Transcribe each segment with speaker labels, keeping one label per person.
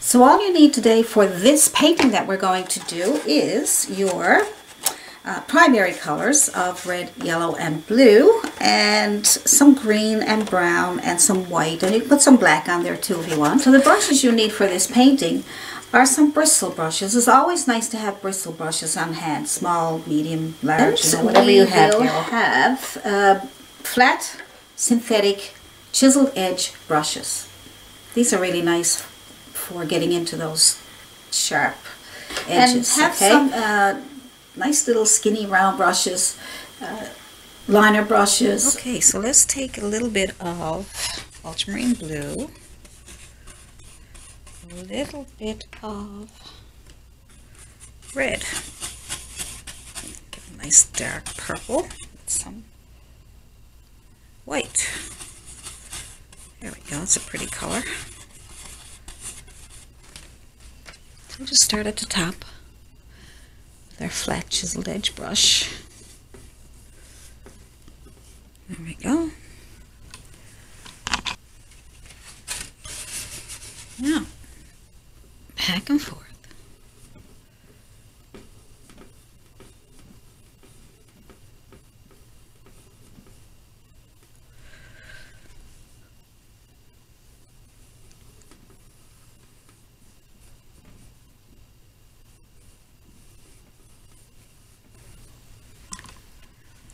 Speaker 1: So all you need today for this painting that we're going to do is your primary colors of red, yellow, and blue, and some green and brown and some white, and you can put some black on there too if you want. So the brushes you need for this painting are some bristle brushes. It's always nice to have bristle brushes on hand, small, medium, large, whatever you have. We will have flat, synthetic, chiseled edge brushes. These are really nice for getting into those sharp edges. And have some nice little skinny round brushes, liner brushes. Okay, so let's take a little bit of ultramarine blue, a little bit of red, get a nice dark purple, with some white. There we go, it's a pretty color. So we'll just start at the top with our flat chiseled edge brush. There we go. Now, back and forth.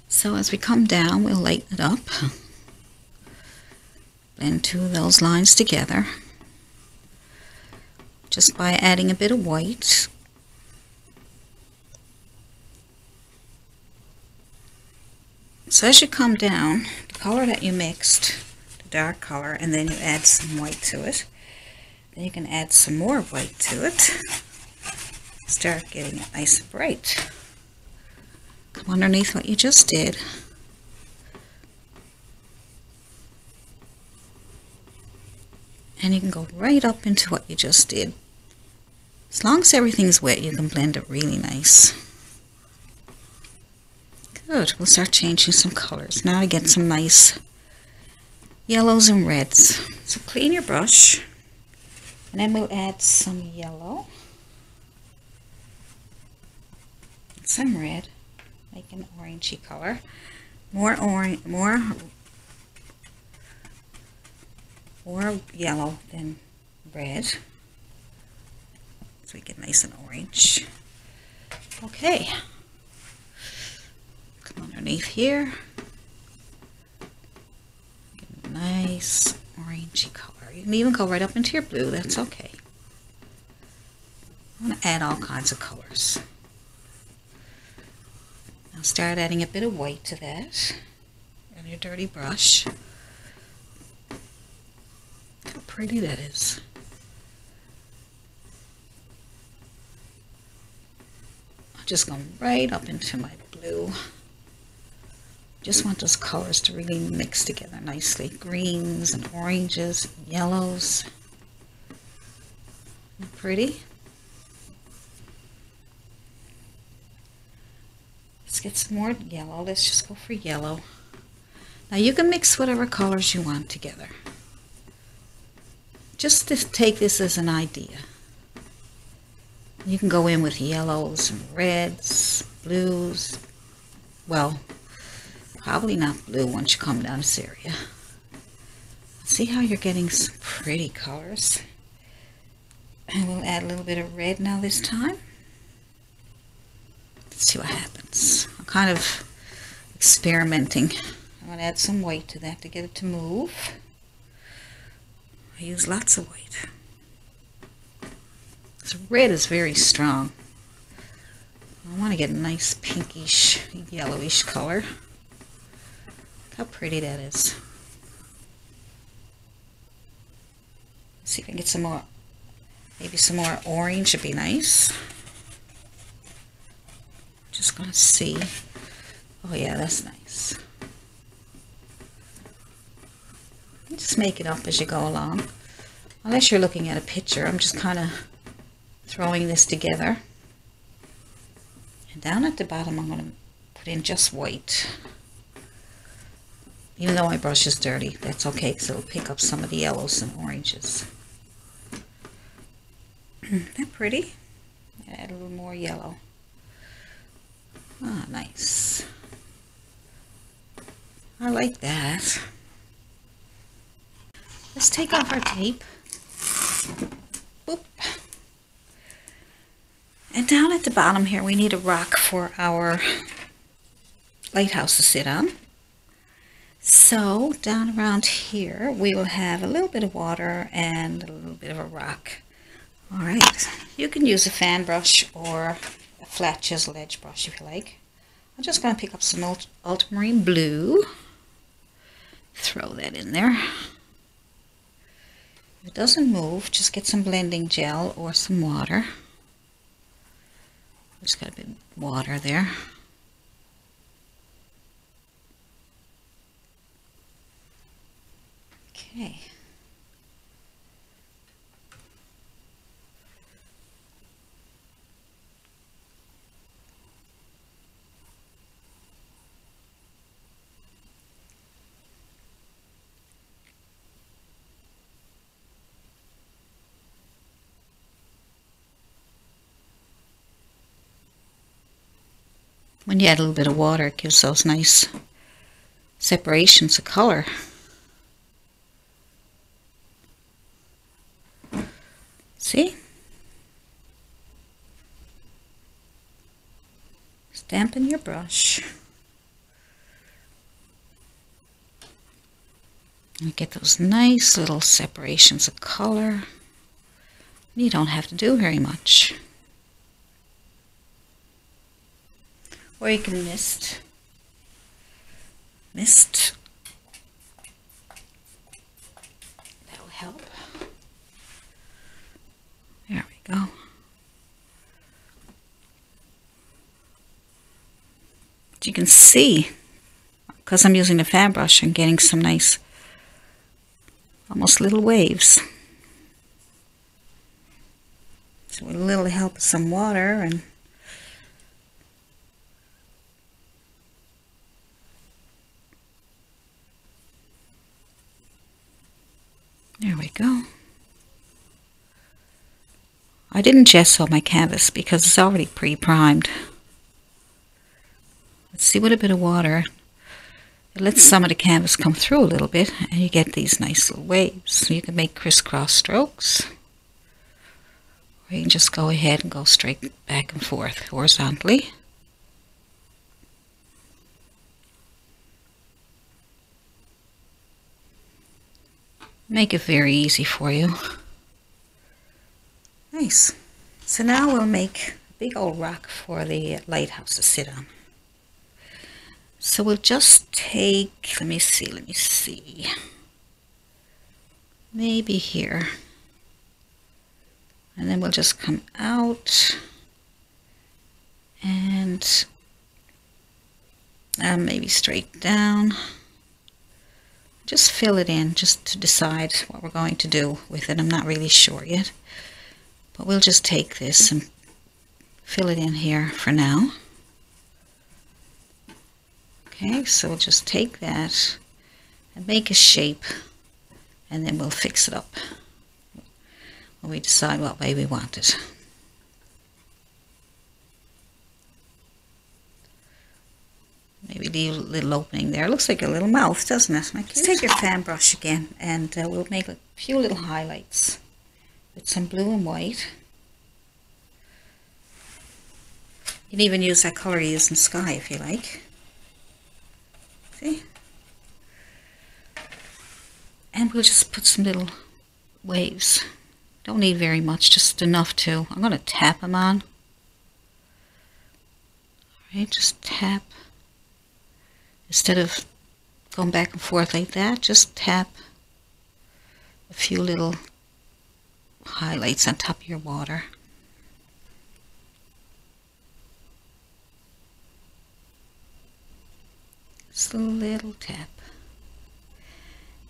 Speaker 1: So as we come down, we'll lighten it up, blend two of those lines together, just by adding a bit of white. So as you come down, the color that you mixed, the dark color, and then you add some white to it, then you can add some more white to it, start getting it nice and bright. Come underneath what you just did. And you can go right up into what you just did. As long as everything's wet, you can blend it really nice. Good. We'll start changing some colors. Now to get some nice yellows and reds. So clean your brush. And then we'll add some yellow. Some red. Make an orangey color, more yellow than red, so we get nice and orange. Okay, come underneath here, get a nice orangey color. You can even go right up into your blue. That's okay. I'm going to add all kinds of colors. Now start adding a bit of white to that on your dirty brush. How pretty that is. I'm just going right up into my blue. Just want those colors to really mix together nicely. Greens and oranges and yellows. Isn't that pretty? Let's get some more yellow. Let's just go for yellow. Now you can mix whatever colors you want together. Just to take this as an idea. You can go in with yellows and reds, blues. Well, probably not blue once you come down this area. See how you're getting some pretty colors. And we'll add a little bit of red now this time. Let's see what happens. I'm kind of experimenting. I'm going to add some white to that to get it to move. I use lots of white. This red is very strong. I want to get a nice pinkish, yellowish color. Look how pretty that is. Let's see if I can get some more, maybe some more orange would be nice. Just going to see. Oh yeah, that's nice. You just make it up as you go along. Unless you're looking at a picture, I'm just kind of throwing this together. And down at the bottom, I'm going to put in just white. Even though my brush is dirty, that's okay because it'll pick up some of the yellows and oranges. Isn't that pretty? Add a little more yellow. Ah, nice. I like that. Let's take off our tape. Boop. And down at the bottom here, we need a rock for our lighthouse to sit on. So down around here, we will have a little bit of water and a little bit of a rock. All right, you can use a fan brush or a flat chisel edge brush if you like. I'm just going to pick up some ultramarine blue. Throw that in there. If it doesn't move, just get some blending gel or some water. Just got a bit of water there. Okay. When you add a little bit of water, it gives those nice separations of color. See? Dampen your brush. And get those nice little separations of color. You don't have to do very much. Or you can mist. That'll help. There we go. You can see, because I'm using the fan brush, I'm getting some nice, almost little waves. So with a little help of some water and there we go. I didn't gesso my canvas because it's already pre-primed. Let's see, with a bit of water, it lets some of the canvas come through a little bit and you get these nice little waves. So you can make crisscross strokes, or you can just go ahead and go straight back and forth horizontally. Make it very easy for you. Nice. So now we'll make a big old rock for the lighthouse to sit on. So we'll just take, let me see, maybe here. And then we'll just come out and maybe straight down. Just fill it in just to decide what we're going to do with it. I'm not really sure yet. But we'll just take this and fill it in here for now. Okay, so we'll just take that and make a shape, and then we'll fix it up when we decide what way we want it. Maybe leave a little opening there. It looks like a little mouth, doesn't it? Let's take your fan brush again, and we'll make a few little highlights with some blue and white. You can even use that color you use in sky if you like. See? And we'll just put some little waves. Don't need very much, just enough to. I'm going to tap them on. Alright, just tap. Instead of going back and forth like that, just tap a few little highlights on top of your water. Just a little tap.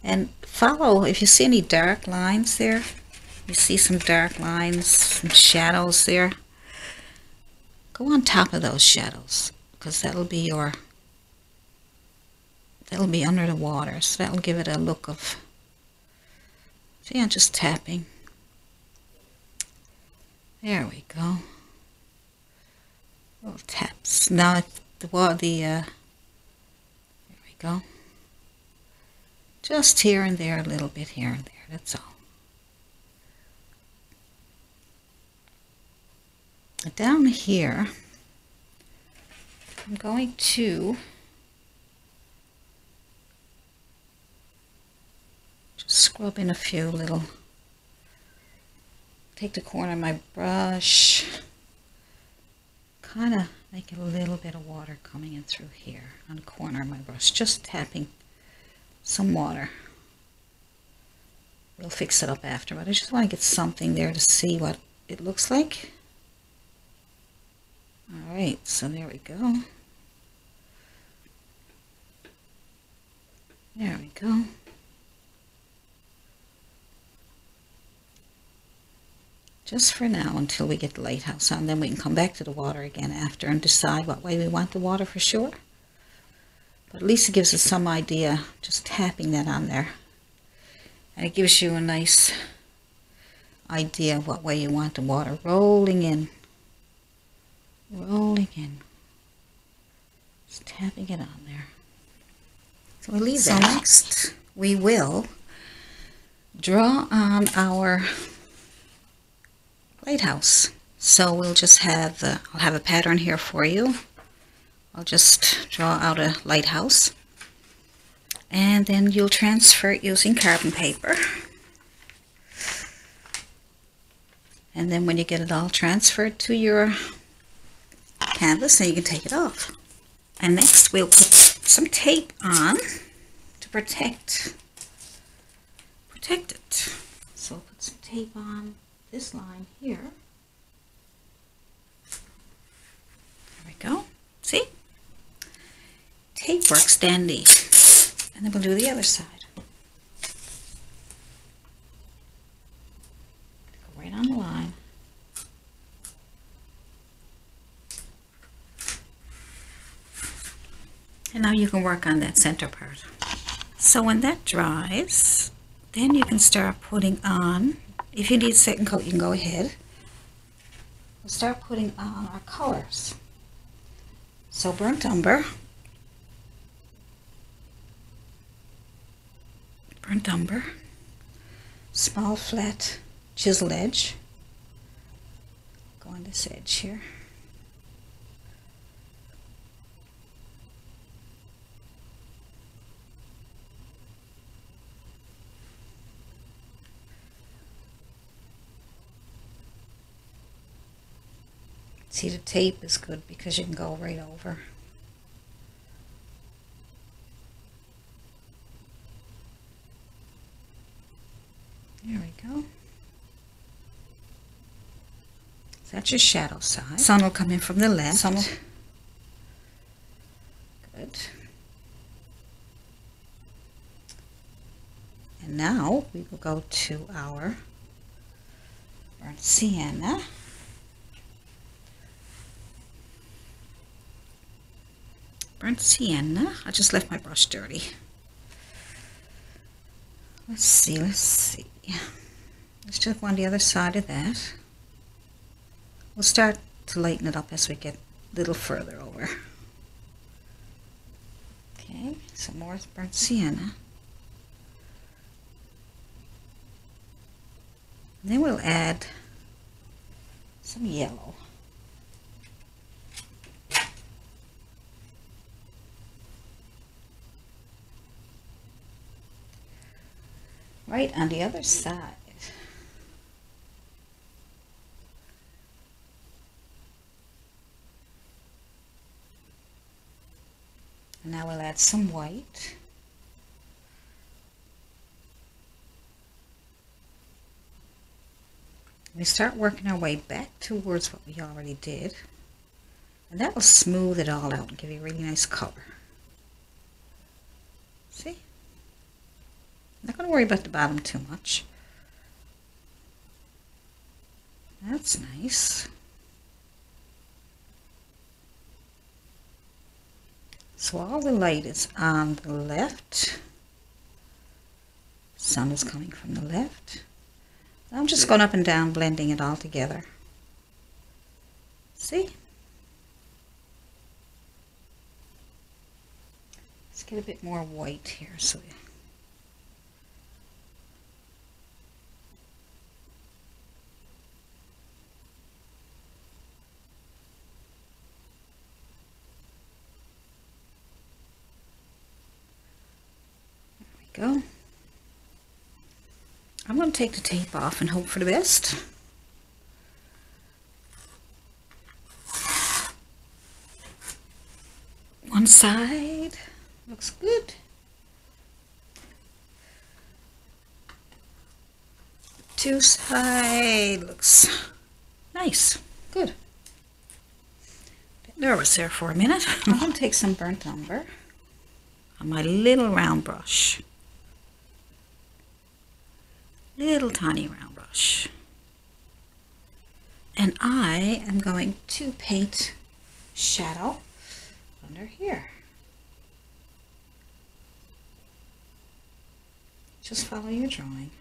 Speaker 1: And follow, if you see any dark lines there, you see some dark lines, some shadows there, go on top of those shadows, because that'll be under the water, so that'll give it a look of, see, I'm just tapping. There we go. Little taps. Now there we go. Just here and there, a little bit here and there, that's all. Down here, I'm going to just scrub in a few little, take the corner of my brush, kind of make a little bit of water coming in through here on the corner of my brush, just tapping some water. We'll fix it up after, but I just want to get something there to see what it looks like. Alright, so there we go. There we go. Just for now until we get the lighthouse on, then we can come back to the water again after and decide what way we want the water for sure. But at least it gives us some idea, just tapping that on there. And it gives you a nice idea of what way you want the water rolling in. Rolling in. Just tapping it on there. So we'll leave that. So next we will draw on our lighthouse. So we'll just have, I'll have a pattern here for you. I'll just draw out a lighthouse. And then you'll transfer it using carbon paper. And then when you get it all transferred to your canvas, then you can take it off. And next we'll put some tape on to protect it. So we'll put some tape on this line here. There we go. See? Tape works dandy. And then we'll do the other side. Go right on the line. And now you can work on that center part. So when that dries, then you can start putting on, if you need a second coat, you can go ahead. We'll start putting on our colors. So burnt umber, small flat chisel edge, go on this edge here. See, the tape is good because you can go right over. There we go. So that's your shadow side. Sun will come in from the left. Good. And now we will go to our burnt sienna. Burnt sienna. I just left my brush dirty. Let's see. Let's just go on the other side of that. We'll start to lighten it up as we get a little further over. Okay, some more burnt sienna. And then we'll add some yellow. Right on the other side. And now we'll add some white. We start working our way back towards what we already did. And that will smooth it all out and give you a really nice color. See? Not going to worry about the bottom too much. That's nice. So all the light is on the left. Sun is coming from the left. I'm just going up and down, blending it all together. See? Let's get a bit more white here. So there we go. I'm going to take the tape off and hope for the best. One side looks good. Two side looks nice. Good. Bit nervous there for a minute. I'm going to take some burnt umber on my little round brush. Little tiny round brush. And I am going to paint shadow under here. Just follow your drawing.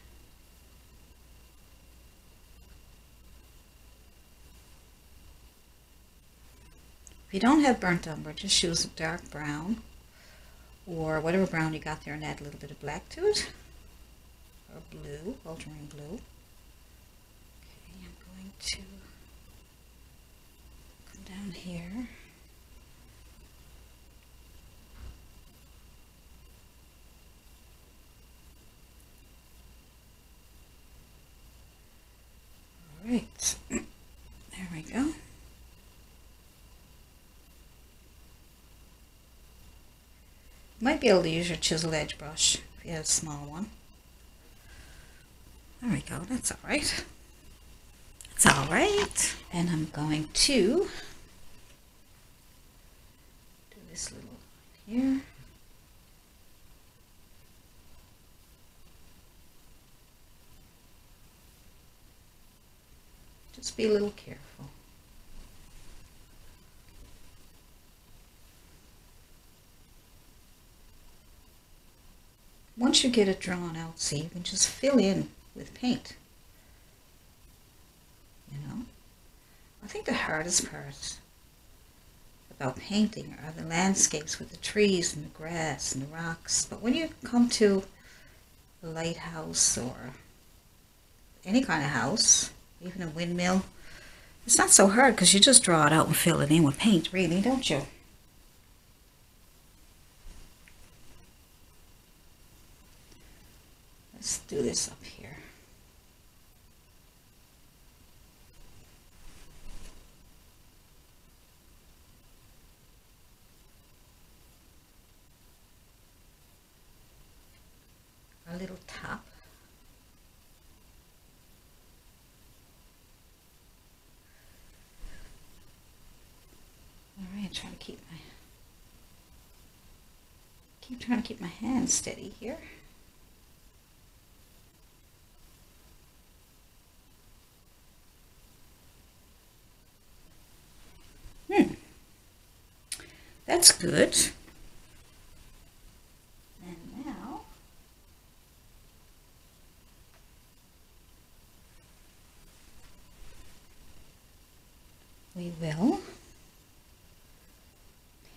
Speaker 1: If you don't have burnt umber, just use a dark brown or whatever brown you got there and add a little bit of black to it. Or blue, ultramarine blue. Okay, I'm going to come down here. All right, there we go. You might be able to use your chisel edge brush if you have a small one. There we go, that's all right. That's all right. And I'm going to do this little line here. Just be a little careful. Once you get it drawn out, see, you can just fill in with paint. You know, I think the hardest part about painting are the landscapes with the trees and the grass and the rocks. But when you come to a lighthouse or any kind of house, even a windmill, it's not so hard because you just draw it out and fill it in with paint, really, don't you? Let's do this up here. A little top. All right, trying to keep my hand steady here. That's good. And now we will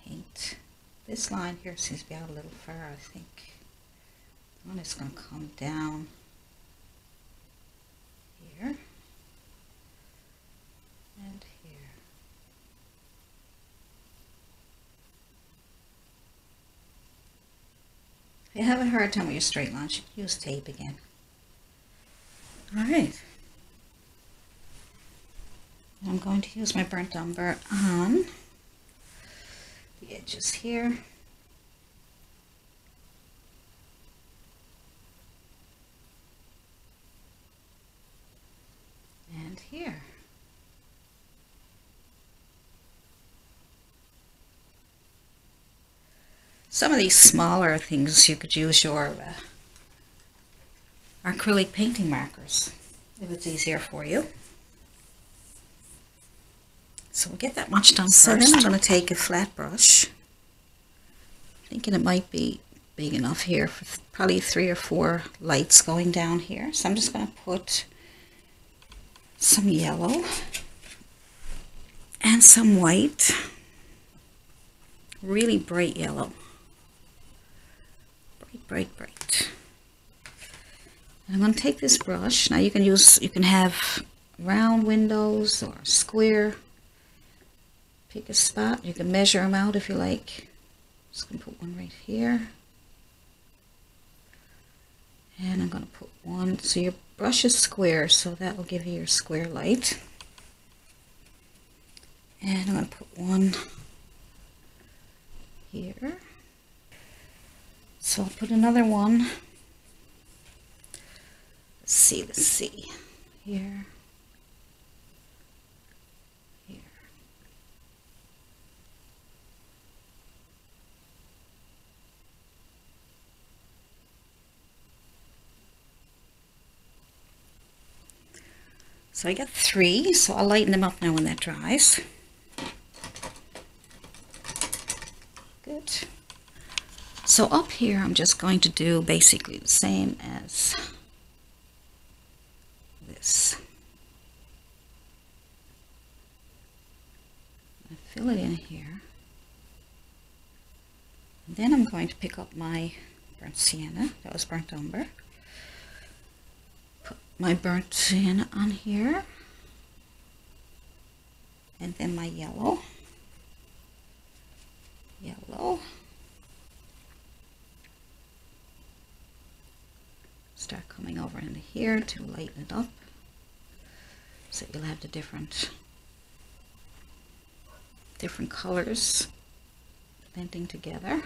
Speaker 1: paint this line here. Seems to be out a little far, I think. One is going to come down here and here. If you have a hard time with your straight lines, you can use tape again. Alright. I'm going to use my burnt umber on the edges here. And here. Some of these smaller things you could use your acrylic painting markers if it's easier for you. So we'll get that much done first. So then I'm going to take a flat brush, thinking it might be big enough here for probably 3 or 4 lights going down here. So I'm just going to put some yellow and And some white. Really bright yellow. Bright. And I'm going to take this brush. Now you can have round windows or square. Pick a spot. You can measure them out if you like. Just going to put one right here. And I'm going to put one, so your brush is square, so that will give you your square light. And I'm going to put one here. So I'll put another one. Let's see. Here. Here. So I got 3, so I'll lighten them up now when that dries. Good. So up here I'm just going to do basically the same as this. I fill it in here. And then I'm going to pick up my burnt sienna, that was burnt umber. Put my burnt sienna on here. And then my yellow. Start coming over into here to lighten it up, so you'll have the different colors blending together.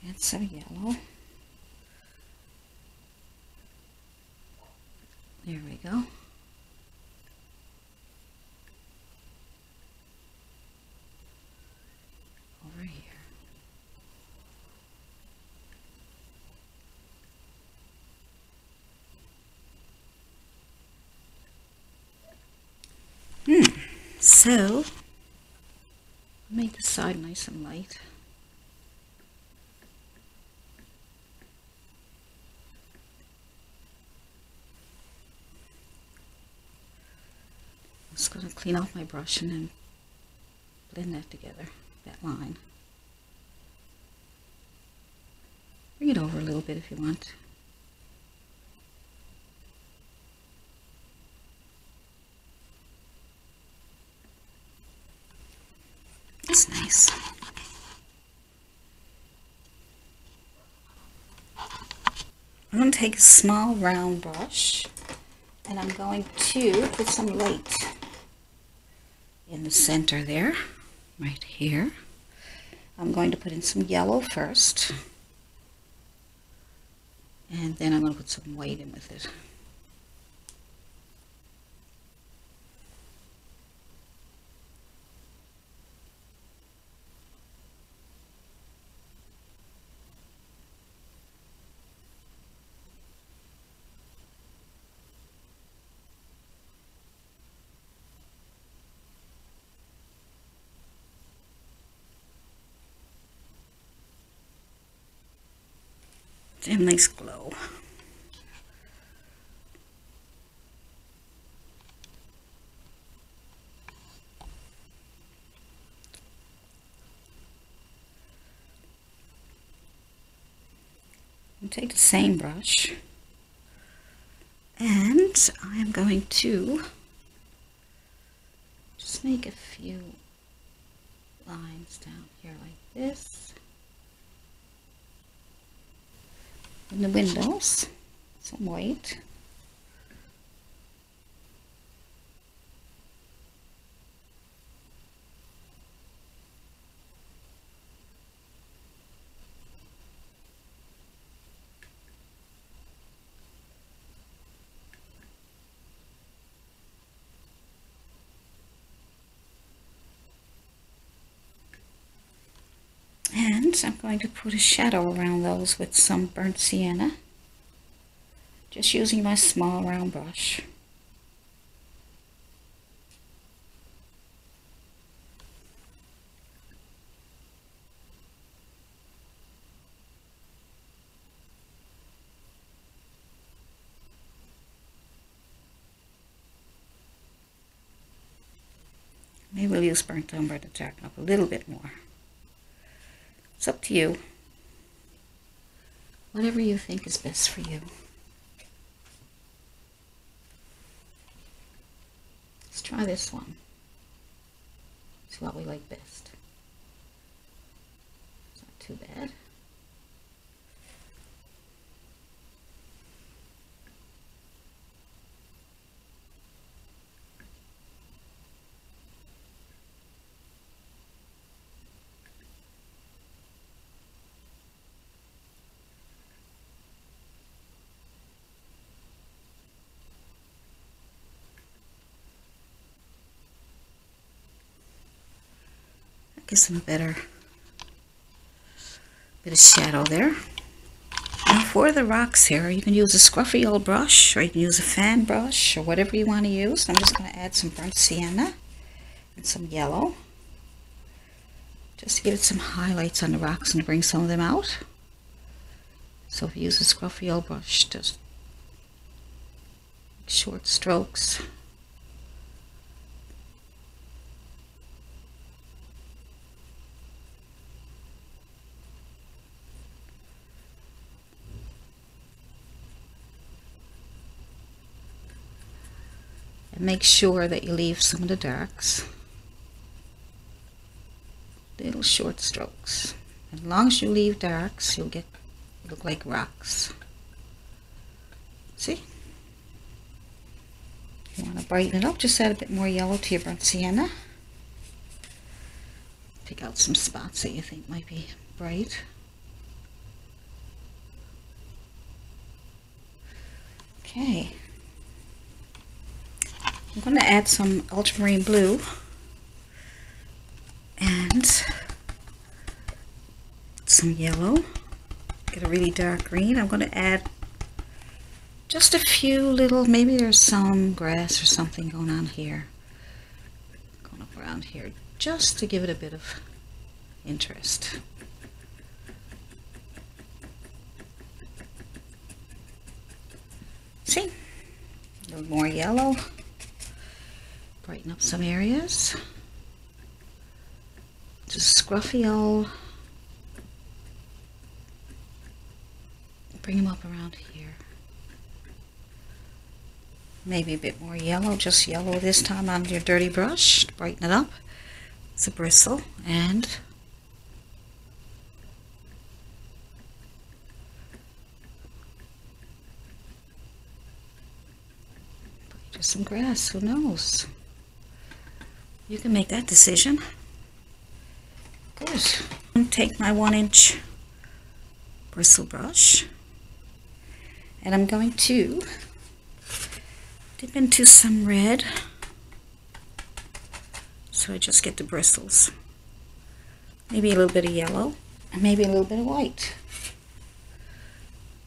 Speaker 1: Add some yellow. There we go. Over here. So, make the side nice and light. I'm just going to clean off my brush and then blend that together, that line. Bring it over a little bit if you want. That's nice. I'm going to take a small round brush and I'm going to put some light in the center there, right here. I'm going to put in some yellow first, and then I'm going to put some white in with it. A nice glow. And take the same brush and I am going to just make a few lines down here like this. In the windows, some white. And I'm going to put a shadow around those with some burnt sienna, just using my small round brush. Maybe we'll use burnt umber to darken up a little bit more. It's up to you. Whatever you think is best for you. Let's try this one. It's what we like best. It's not too bad. Gives them a better bit of shadow there. Now for the rocks here, you can use a scruffy old brush, or you can use a fan brush, or whatever you want to use. I'm just going to add some burnt sienna and some yellow, just to give it some highlights on the rocks and bring some of them out. So if you use a scruffy old brush, just short strokes. Make sure that you leave some of the darks. Little short strokes. As long as you leave darks, you'll look like rocks. See? If you want to brighten it up, just add a bit more yellow to your burnt sienna. Pick out some spots that you think might be bright. Okay. I'm going to add some ultramarine blue and some yellow. Get a really dark green. I'm going to add just a few little, maybe there's some grass or something going on here. Going up around here just to give it a bit of interest. See? A little more yellow. Brighten up some areas. Just scruffy old. Bring them up around here. Maybe a bit more yellow, just yellow this time on your dirty brush to brighten it up. It's a bristle and just some grass, who knows? You can make that decision. Good. I'm going to take my 1-inch bristle brush and I'm going to dip into some red so I just get the bristles. Maybe a little bit of yellow and maybe a little bit of white.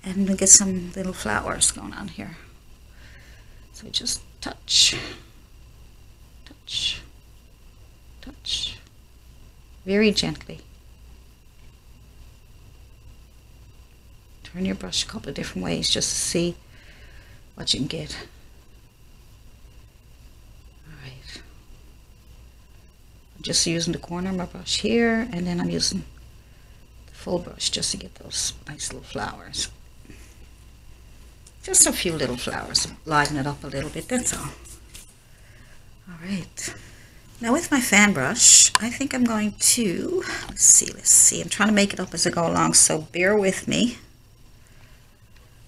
Speaker 1: And we'll get some little flowers going on here. So just touch, touch, touch, very gently. Turn your brush a couple of different ways just to see what you can get. Alright. I'm just using the corner of my brush here, and then I'm using the full brush just to get those nice little flowers. Just a few little flowers, liven it up a little bit, that's all. Alright. Now with my fan brush, I think I'm going to, let's see, I'm trying to make it up as I go along, so bear with me.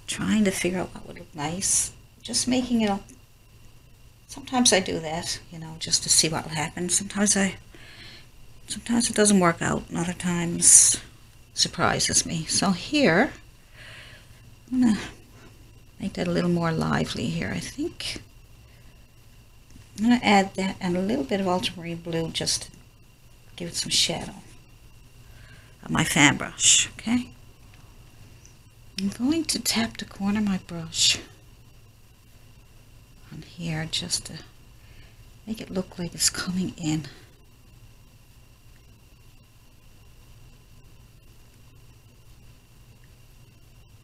Speaker 1: Trying to figure out what would look nice. Just making it up. Sometimes I do that, you know, just to see what will happen. Sometimes it doesn't work out, and other times surprises me. So here, I'm going to make that a little more lively here, I think. I'm going to add that and a little bit of ultramarine blue just to give it some shadow on my fan brush, okay? I'm going to tap the corner of my brush on here just to make it look like it's coming in.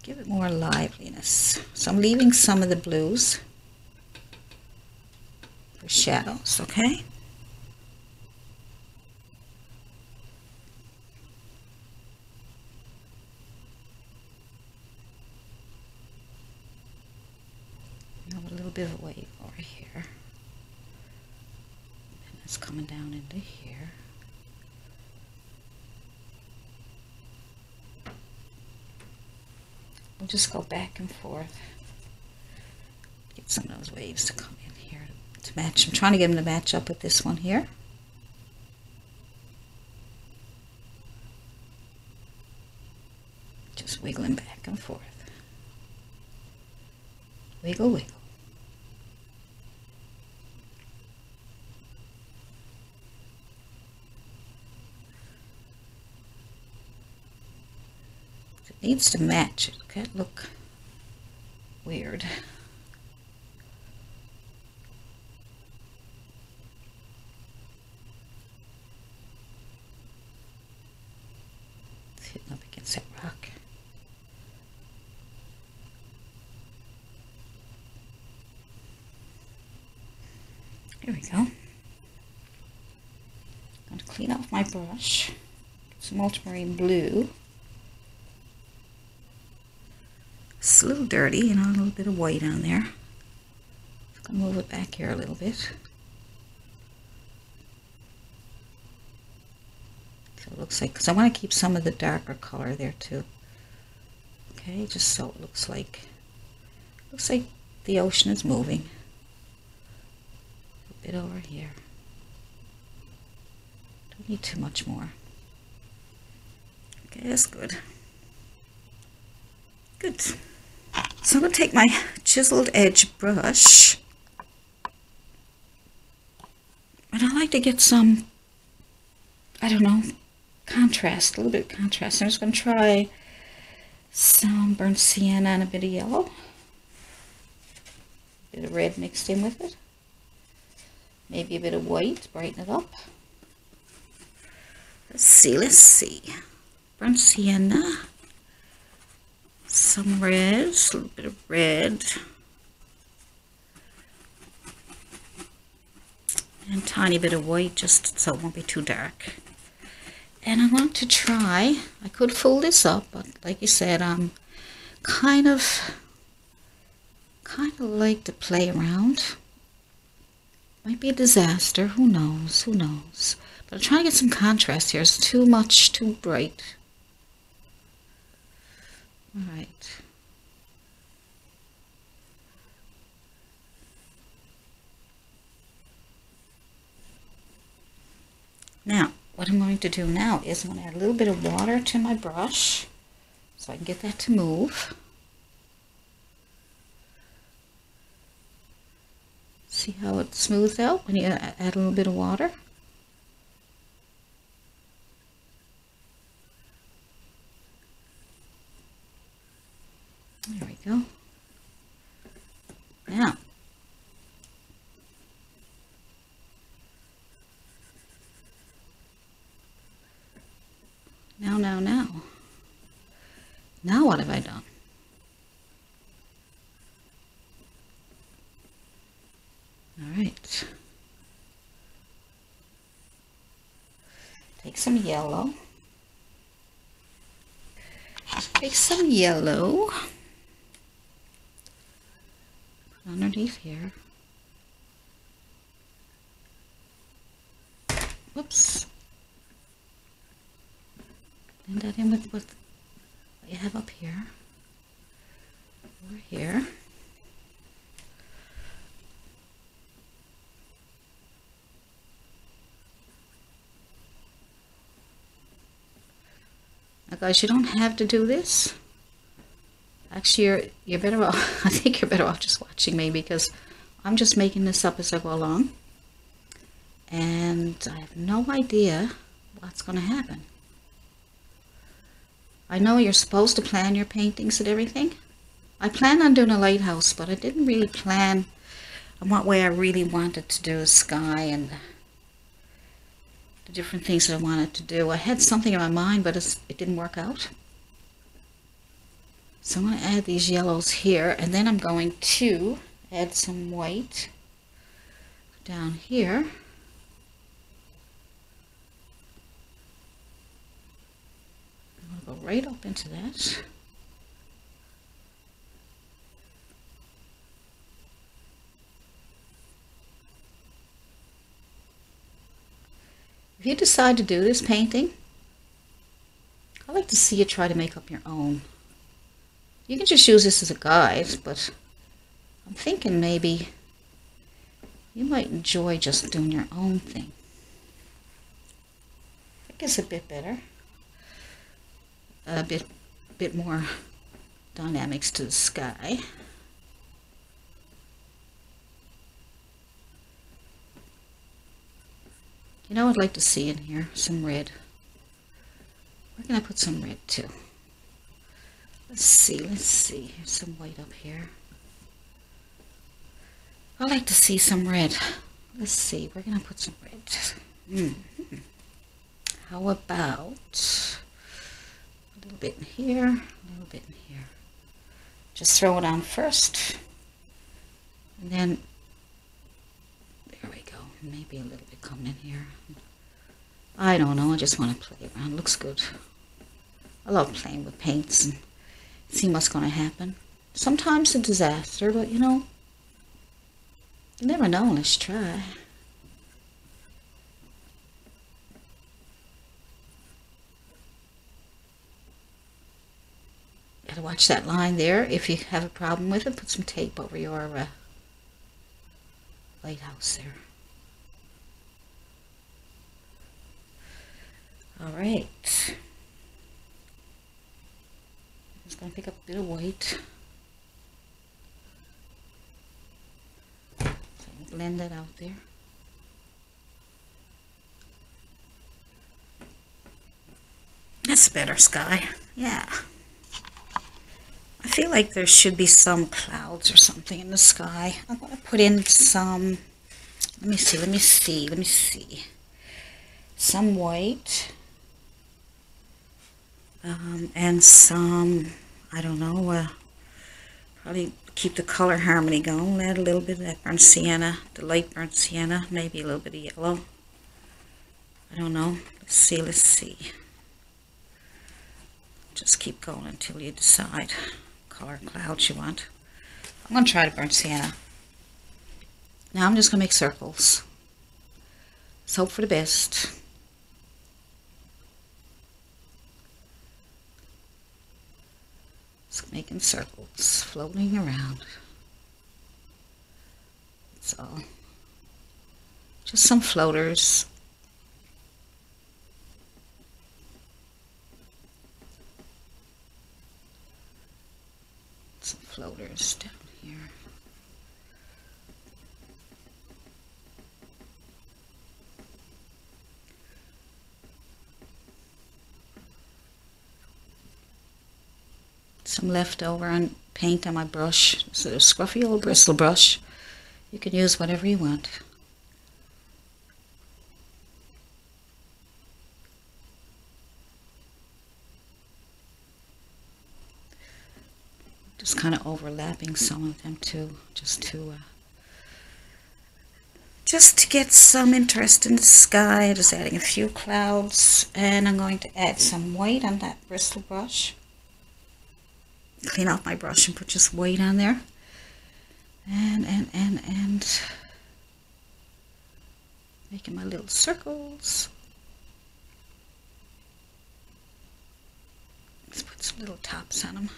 Speaker 1: Give it more liveliness. So I'm leaving some of the blues for shadows, okay? It's coming down into here. We'll just go back and forth. Get some of those waves to come in here to match. I'm trying to get them to match up with this one here. Just wiggling back and forth. Wiggle, wiggle. It needs to match. It can't look weird. It's hitting up against that rock. Here we go. I'm going to clean off my brush. Get some ultramarine blue. It's a little dirty, you know, a little bit of white on there. I'm going to move it back here a little bit. So it looks like, because I want to keep some of the darker color there too. Okay, just so it looks like the ocean is moving. A bit over here. Don't need too much more. Okay, that's good. Good. So I'm going to take my chiseled edge brush, and I like to get some, I don't know, contrast, a little bit of contrast. I'm just going to try some burnt sienna and a bit of yellow, a bit of red mixed in with it, maybe a bit of white, brighten it up. Let's see. Burnt sienna. Some red, a little bit of red, and a tiny bit of white, just so it won't be too dark. And I want to try, I could fold this up, but like you said, I'm kind of like to play around. Might be a disaster, who knows, But I'm trying to get some contrast here. It's too much, too bright. All right. Now, what I'm going to do now is I'm going to add a little bit of water to my brush so I can get that to move. See how it smooths out when you add a little bit of water? There we go. Now, Now what have I done? All right. Take some yellow. Take some yellow. Put underneath here. Whoops. Blend that in with what you have up here. Over here. Now guys, you don't have to do this. Actually, you're better off, I think you're better off just watching me, because I'm just making this up as I go along. And I have no idea what's going to happen. I know you're supposed to plan your paintings and everything. I planned on doing a lighthouse, but I didn't really plan on what way I really wanted to do the sky and the different things that I wanted to do. I had something in my mind, but it didn't work out. So I'm going to add these yellows here, and then I'm going to add some white down here. I'm going to go right up into that. if you decide to do this painting, I'd like to see you try to make up your own. You can just use this as a guide, but I'm thinking maybe you might enjoy just doing your own thing. I think it's a bit better. A bit more dynamics to the sky. You know, I'd like to see in here some red. Where can I put some red too? Let's see. Here's some white up here. I'd like to see some red. Let's see, we're gonna put some red. How about a little bit in here, a little bit in here. Just throw it on first, and then there we go. Maybe a little bit coming in here. I don't know, I just want to play around. Looks good. I love playing with paints and seeing what's going to happen. Sometimes a disaster, but you know, you never know unless you try. Gotta watch that line there. If you have a problem with it, put some tape over your lighthouse there. Alright. I'm just going to pick up a bit of white. Blend that out there. That's better, sky. Yeah. I feel like there should be some clouds or something in the sky. I'm going to put in some, let me see. Some white. And some, I don't know, probably keep the color harmony going. Add a little bit of that burnt sienna, the light burnt sienna, maybe a little bit of yellow. I don't know. Let's see. Just keep going until you decide color clouds you want. I'm going to try to burnt sienna. Now I'm just going to make circles. Let's hope for the best. Just making circles, floating around. That's all. Just some floaters. Some floaters down here. Some leftover on paint on my brush. This is a scruffy old bristle brush. You can use whatever you want. Just kind of overlapping some of them too, just to get some interest in the sky. Just adding a few clouds, and I'm going to add some white on that bristle brush. Clean off my brush and put just white on there, and making my little circles. Let's put some little tops on them.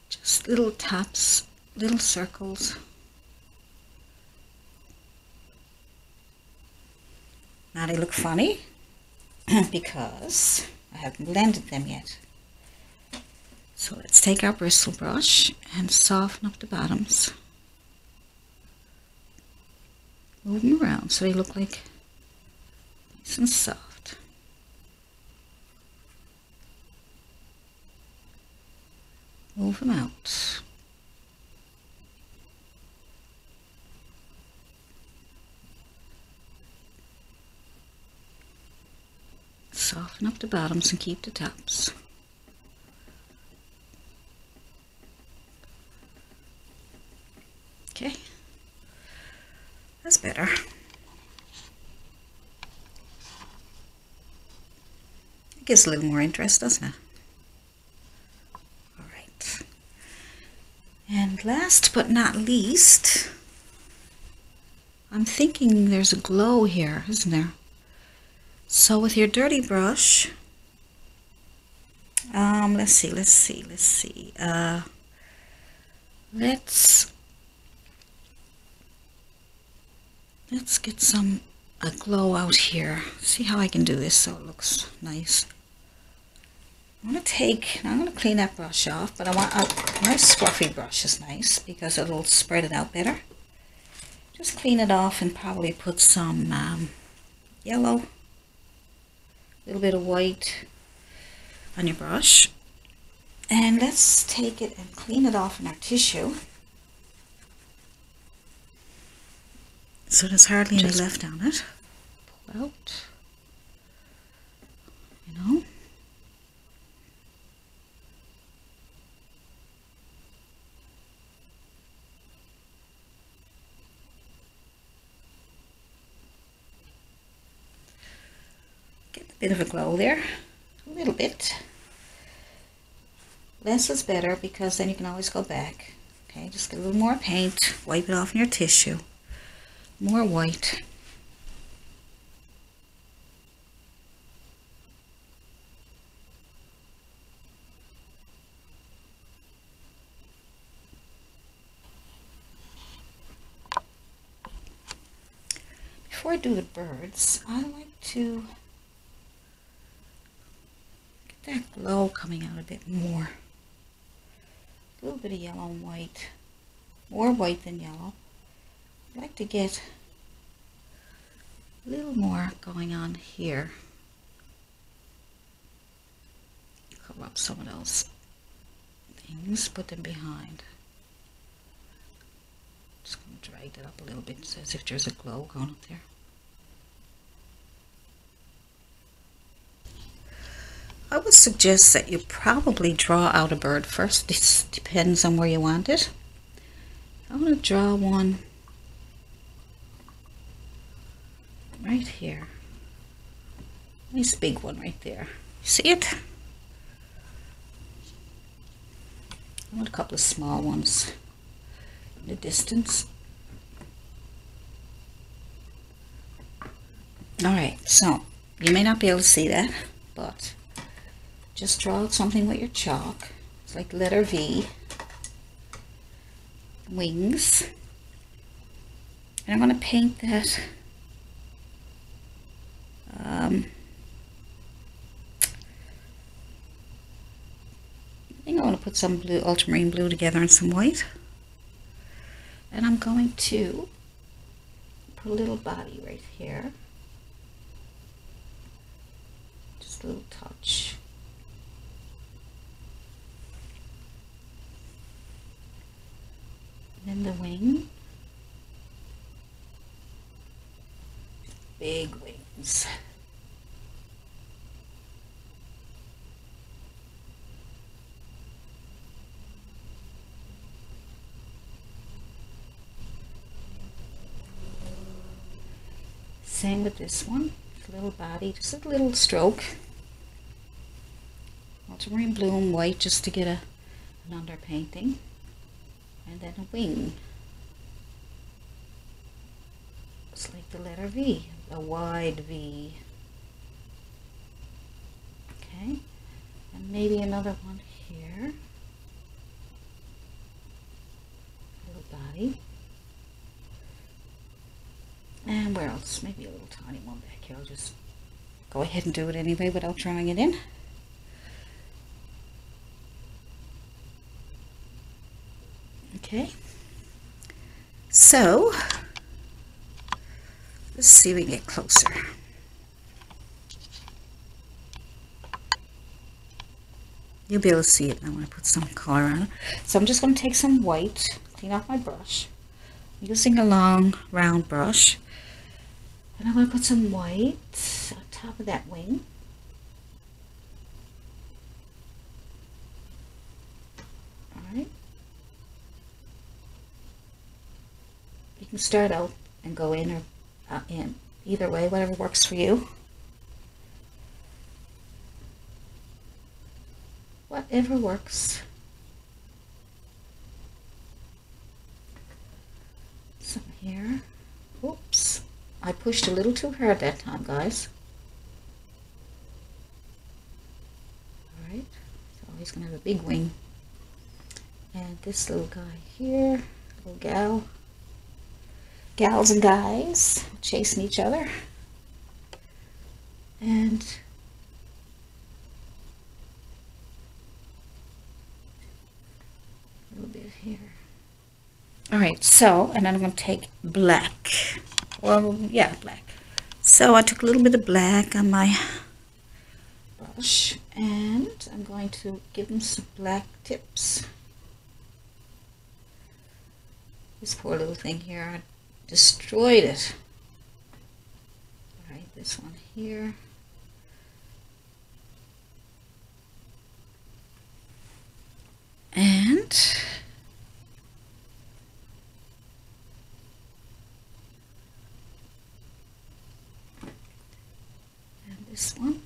Speaker 1: Just little tops, little circles. Now they look funny because I haven't blended them yet. So let's take our bristle brush and soften up the bottoms. Move them around so they look like nice and soft. Move them out. Soften up the bottoms and keep the tops. Okay, that's better. It gives a little more interest, doesn't it? All right. And last but not least, I'm thinking there's a glow here, isn't there? So with your dirty brush, let's see. Let's get a glow out here. See how I can do this so it looks nice. I'm going to clean that brush off, but I want a nice scruffy brush is nice because it'll spread it out better. Just clean it off and probably put some yellow, a little bit of white on your brush. And let's take it and clean it off in our tissue. So there's hardly any left on it. Pull out, you know. Get a bit of a glow there, a little bit. Less is better because then you can always go back. Okay, just get a little more paint, wipe it off in your tissue. More white. Before I do the birds, I like to get that glow coming out a bit more. A little bit of yellow and white. More white than yellow. I'd like to get a little more going on here. Cover up some of those things, put them behind. Just going to drag that up a little bit so as if there's a glow going up there. I would suggest that you probably draw out a bird first. This depends on where you want it. I'm going to draw one right here. Nice big one right there. See it? I want a couple of small ones in the distance. Alright, so you may not be able to see that, but just draw out something with your chalk. It's like the letter V. Wings. And I'm going to paint that I think I want to put some blue, ultramarine blue together and some white. And I'm going to put a little body right here. Just a little touch. And then the wing. Big wings. Same with this one. A little body, just a little stroke. Ultramarine blue and white just to get an underpainting. And then a wing. It's like the letter V, a wide V. Okay, and maybe another one here. Little body. And where else? Maybe a little tiny one back here. I'll just go ahead and do it anyway without drawing it in. Okay, so let's see if we can get closer. You'll be able to see it now when I put some color on it. So I'm just going to take some white, clean off my brush. I'm using a long round brush. And I'm going to put some white on top of that wing. Alright. You can start out and go in or in. Either way, whatever works for you. Whatever works. Some here. Oh, I pushed a little too hard that time, guys. Alright, so he's going to have a big wing. And this little guy here, little gals and guys chasing each other. And a little bit here. Alright, so, and then I'm going to take black. Well, yeah, black. So I took a little bit of black on my brush, and I'm going to give them some black tips. This poor little thing here, I destroyed it. Alright, this one here. And this one.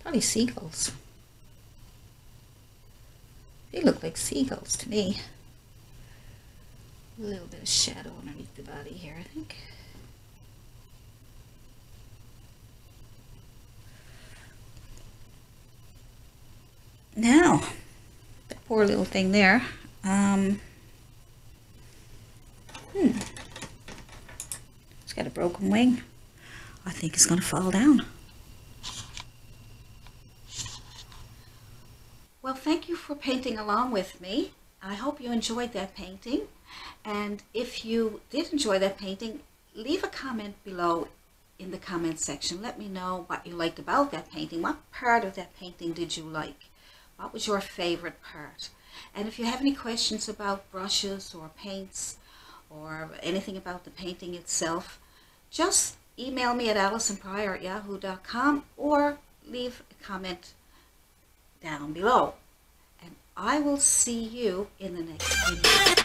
Speaker 1: Probably seagulls. They look like seagulls to me. A little bit of shadow underneath the body here, I think. Now, that poor little thing there. It's got a broken wing. I think it's going to fall down. Well, thank you for painting along with me. I hope you enjoyed that painting. And if you did enjoy that painting, leave a comment below in the comment section. Let me know what you liked about that painting. What part of that painting did you like? What was your favorite part? And if you have any questions about brushes or paints or anything about the painting itself, just email me at allisonpryor@yahoo.com or leave a comment down below. And I will see you in the next video.